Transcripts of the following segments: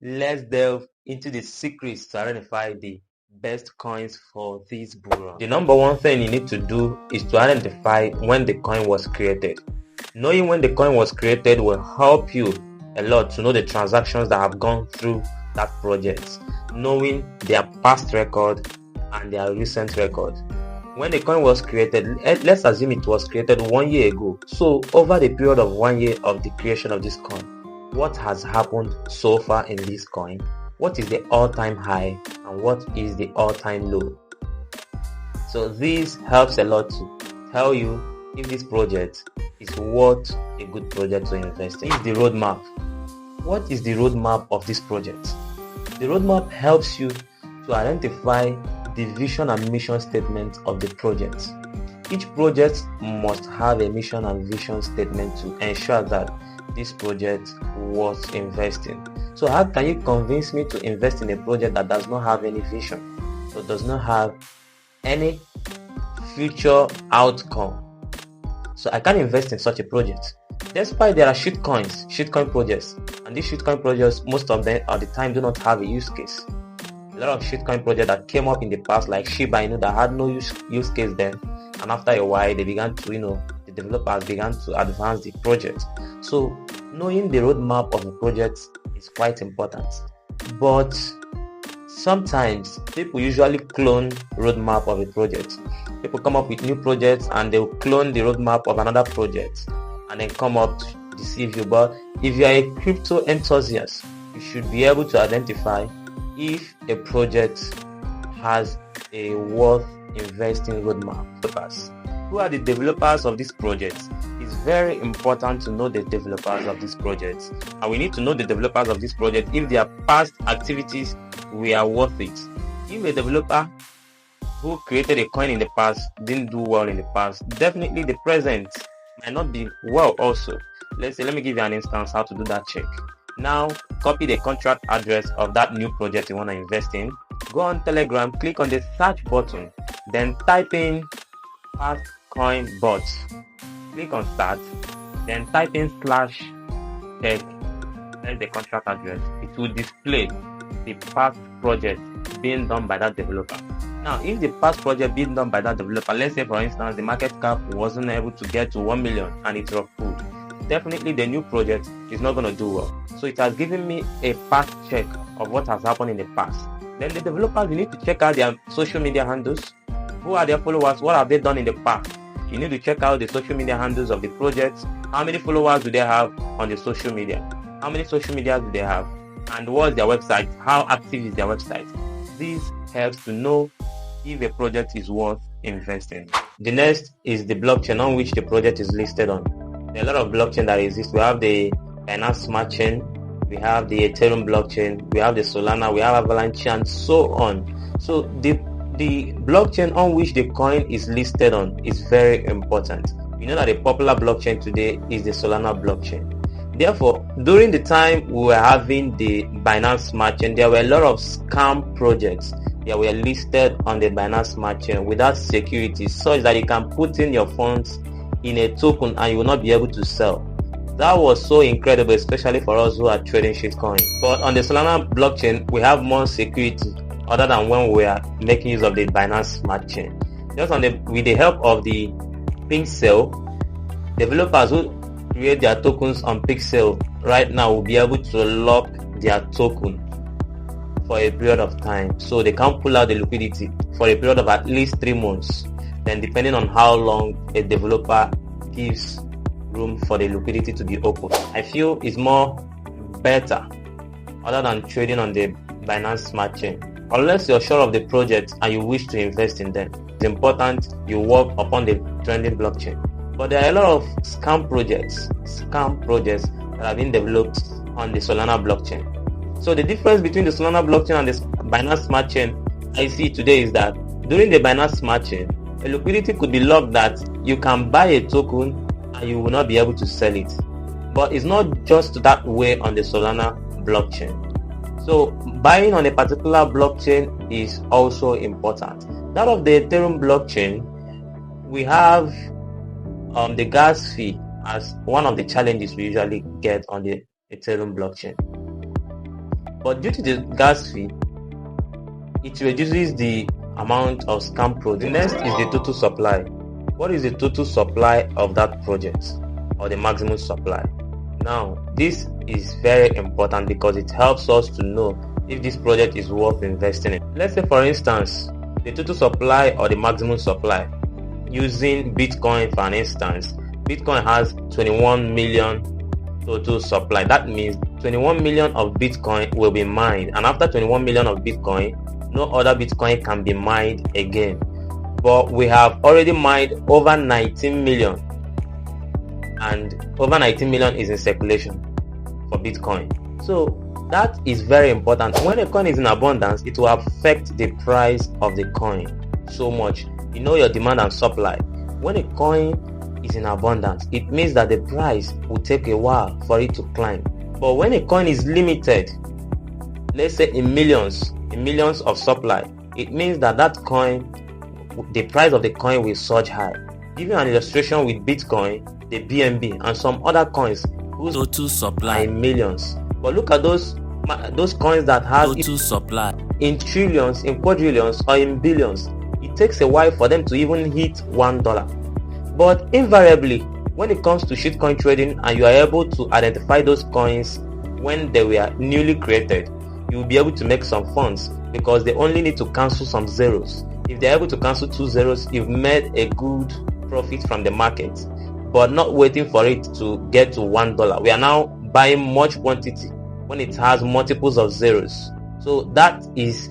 let's delve into the secrets to identify the best coins for this bull run. The number one thing you need to do is to identify when the coin was created. Knowing when the coin was created will help you a lot to know the transactions that have gone through that project, knowing their past record and their recent record. When the coin was created, let's assume it was created 1 year ago. So over the period of 1 year of the creation of this coin, what has happened so far in this coin? What is the all-time high and what is the all-time low? So this helps a lot to tell you if this project is worth a good project to invest in. This is the roadmap. What is the roadmap of this project? The roadmap helps you to identify the vision and mission statement of the project. Each project must have a mission and vision statement to ensure that this project worth investing. So how can you convince me to invest in a project that does not have any vision, so does not have any future outcome? So I can't invest in such a project. Despite there are shitcoin projects, and these shitcoin projects, most of them at the time do not have a use case. A lot of shitcoin projects that came up in the past, like Shiba Inu, that had no use case then, and after a while they began to, the developers began to advance the project. So knowing the roadmap of a project is quite important. But sometimes people usually clone roadmap of a project. People come up with new projects and they'll clone the roadmap of another project and then come up to deceive you. But if you are a crypto enthusiast, you should be able to identify if a project has a worth investing roadmap. Who are the developers of this project? It's very important to know the developers of this project, and we need to know the developers of this project if their past activities were worth it. If a developer who created a coin in the past didn't do well in the past, definitely the present might not be well also. Let me give you an instance how to do that check. Now copy the contract address of that new project you want to invest in. Go on Telegram, click on the search button, then type in past coin bots. Click on start, then type in /check, then the contract address. It will display the past project being done by that developer. Now, if the past project being done by that developer, let's say for instance the market cap wasn't able to get to 1 million and it was pulled, definitely the new project is not going to do well. So it has given me a past check of what has happened in the past. Then the developers, you need to check out their social media handles. Who are their followers? What have they done in the past? You need to check out the social media handles of the projects. How many followers do they have on the social media? How many social media do they have? And what's their website? How active is their website? This helps to know if a project is worth investing. The next is the blockchain on which the project is listed on. There are a lot of blockchain that exist. We have the Binance Smart Chain, we have the Ethereum blockchain, we have the Solana, we have Avalanche, and so on. So the blockchain on which the coin is listed on is very important. You know that the popular blockchain today is the Solana blockchain. Therefore, during the time we were having the Binance Smart Chain, there were a lot of scam projects that were listed on the Binance Smart Chain without security, such that you can put in your funds in a token and you will not be able to sell. That was so incredible, especially for us who are trading shitcoin. But on the Solana blockchain, we have more security other than when we are making use of the Binance Smart Chain. Just with the help of the Pixel, developers who create their tokens on Pixel right now will be able to lock their token for a period of time, so they can pull out the liquidity for a period of at least 3 months. Then depending on how long a developer gives room for the liquidity to be open, I feel it's more better other than trading on the Binance Smart Chain. Unless you're sure of the project and you wish to invest in them, it's important you work upon the trending blockchain. But there are a lot of scam projects that have been developed on the Solana blockchain. So the difference between the Solana blockchain and the Binance Smart Chain I see today is that during the Binance Smart Chain, a liquidity could be locked that you can buy a token and you will not be able to sell it. But it's not just that way on the Solana blockchain. So buying on a particular blockchain is also important. That of the Ethereum blockchain, we have the gas fee as one of the challenges we usually get on the Ethereum blockchain. But due to the gas fee, it reduces the amount of scam projects. The next is the total supply. What is the total supply of that project, or the maximum supply? Now, this is very important because it helps us to know if this project is worth investing in. Let's say, for instance, the total supply or the maximum supply, using Bitcoin for an instance. Bitcoin has 21 million total supply. That means 21 million of Bitcoin will be mined, and after 21 million of Bitcoin, no other Bitcoin can be mined again. But we have already mined over 19 million, and over 19 million is in circulation for Bitcoin. So that is very important. When a coin is in abundance, it will affect the price of the coin so much. You know your demand and supply. When a coin is in abundance, it means that the price will take a while for it to climb. But when a coin is limited, let's say in millions of supply, it means that that coin, the price of the coin will surge high. Giving an illustration with Bitcoin, the BNB, and some other coins whose total supply in millions. But look at those coins that have total supply in trillions, in quadrillions, or in billions. It takes a while for them to even hit $1. But invariably, when it comes to shitcoin trading and you are able to identify those coins when they were newly created, you will be able to make some funds because they only need to cancel some zeros. If they're able to cancel 2 zeros, you've made a good profit from the market, but not waiting for it to get to $1. We are now buying much quantity when it has multiples of zeros. So that is,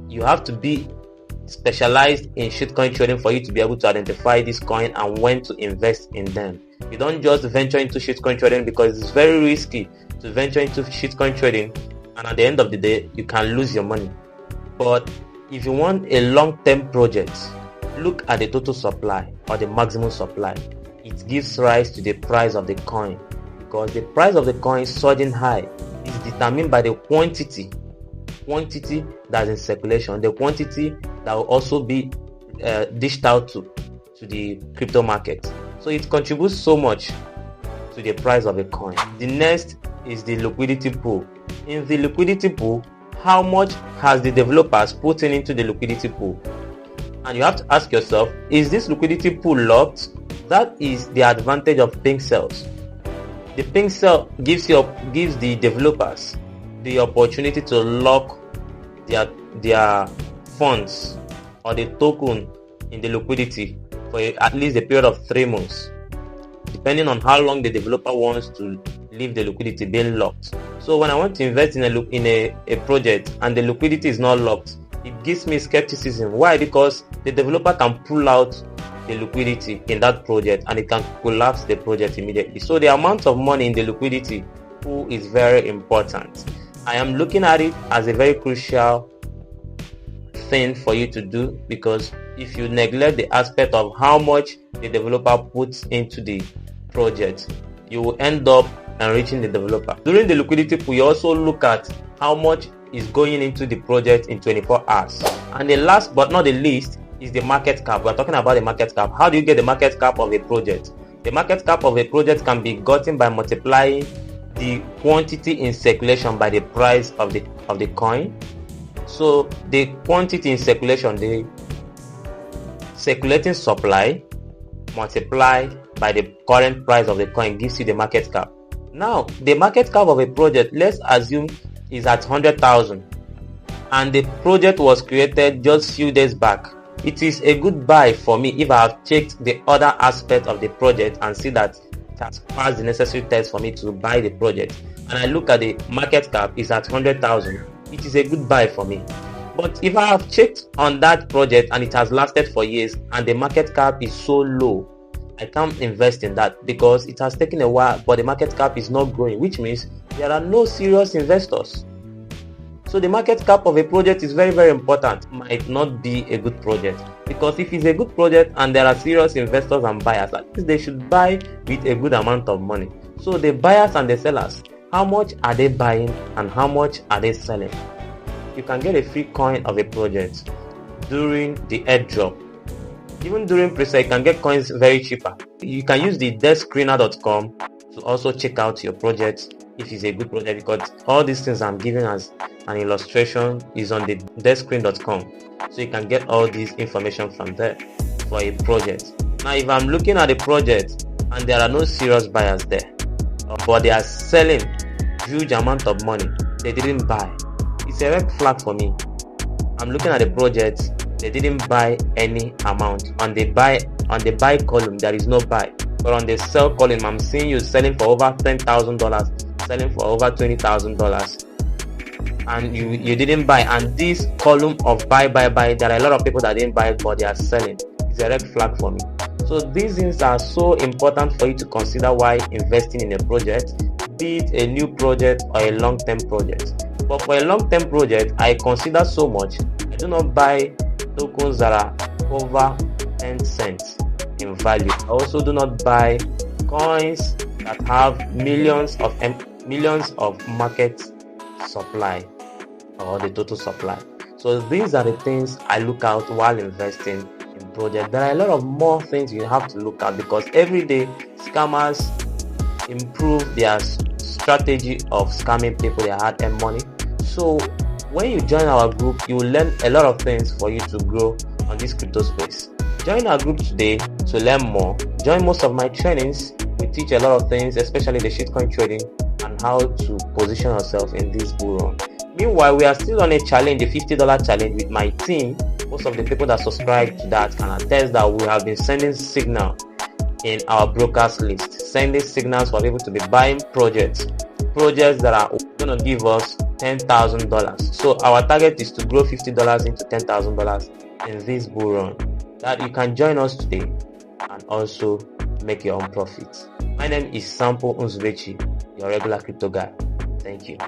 you have to be specialized in shitcoin trading for you to be able to identify this coin and when to invest in them. You don't just venture into shitcoin trading because it's very risky to venture into shitcoin trading, and at the end of the day you can lose your money. But if you want a long-term project, look at the total supply or the maximum supply. It gives rise to the price of the coin, because the price of the coin surging high is determined by the quantity that's in circulation, the quantity that will also be dished out to the crypto market. So it contributes so much to the price of a coin. The next is the liquidity pool. In the liquidity pool, how much has the developers put into the liquidity pool? And you have to ask yourself, is this liquidity pool locked? That is the advantage of pink cells. The pink cell gives the developers the opportunity to lock their funds or the token in the liquidity for at least a period of 3 months, depending on how long the developer wants to leave the liquidity being locked. So when I want to invest in a project and the liquidity is not locked, it gives me skepticism. Why? Because the developer can pull out the liquidity in that project and it can collapse the project immediately. So the amount of money in the liquidity pool is very important. I am looking at it as a very crucial thing for you to do, because if you neglect the aspect of how much the developer puts into the project, you will end up enriching the developer. During the liquidity pool, you also look at how much is going into the project in 24 hours. And the last but not the least is the market cap. We're talking about the market cap. How do you get the market cap of a project? The market cap of a project can be gotten by multiplying the quantity in circulation by the price of the coin. So the quantity in circulation, the circulating supply multiplied by the current price of the coin, gives you the market cap. Now the market cap of a project, let's assume, is at 100,000 and the project was created just few days back. It is a good buy for me if I have checked the other aspect of the project and see that it has passed the necessary test for me to buy the project, and I look at the market cap is at 100,000, it is a good buy for me. But if I have checked on that project and it has lasted for years and the market cap is so low, I can't invest in that because it has taken a while but the market cap is not growing, which means there are no serious investors. So the market cap of a project is very, very important. It might not be a good project, because if it's a good project and there are serious investors and buyers, at least they should buy with a good amount of money. So the buyers and the sellers, how much are they buying and how much are they selling? You can get a free coin of a project during the airdrop. Even during pre-sale, you can get coins very cheaper. You can use the deskcreener.com to also check out your project if it's a good project, because all these things I'm giving as an illustration is on the deadscreen.com, so you can get all this information from there for a project. Now if I'm looking at a project and there are no serious buyers there, but they are selling huge amount of money, they didn't buy, it's a red flag for me. I'm looking at the project, they didn't buy any amount. On the buy column there is no buy, but on the sell column I'm seeing you selling for over $10,000, selling for over $20,000, and you didn't buy. And this column of buy, there are a lot of people that didn't buy but they are selling. It's a red flag for me. So these things are so important for you to consider while investing in a project, be it a new project or a long-term project. But for a long-term project, I consider so much. I do not buy tokens that are over 10 cents in value. I also do not buy coins that have millions of market supply or the total supply. So these are the things I look out while investing in projects. There are a lot of more things you have to look at, because every day scammers improve their strategy of scamming people their hard-earned money. So when you join our group, you will learn a lot of things for you to grow on this crypto space. Join our group today to learn more. Join most of my trainings. We teach a lot of things, especially the shitcoin trading and how to position yourself in this bull run. Meanwhile, we are still on a challenge, the $50 challenge with my team. Most of the people that subscribe to that can attest that we have been sending signal in our brokers list, sending signals for people to be buying projects that are going to give us $10,000. So our target is to grow $50 into $10,000 in this bull run. That you can join us today and also make your own profits. My name is Nzubechi, your regular crypto guy. Thank you.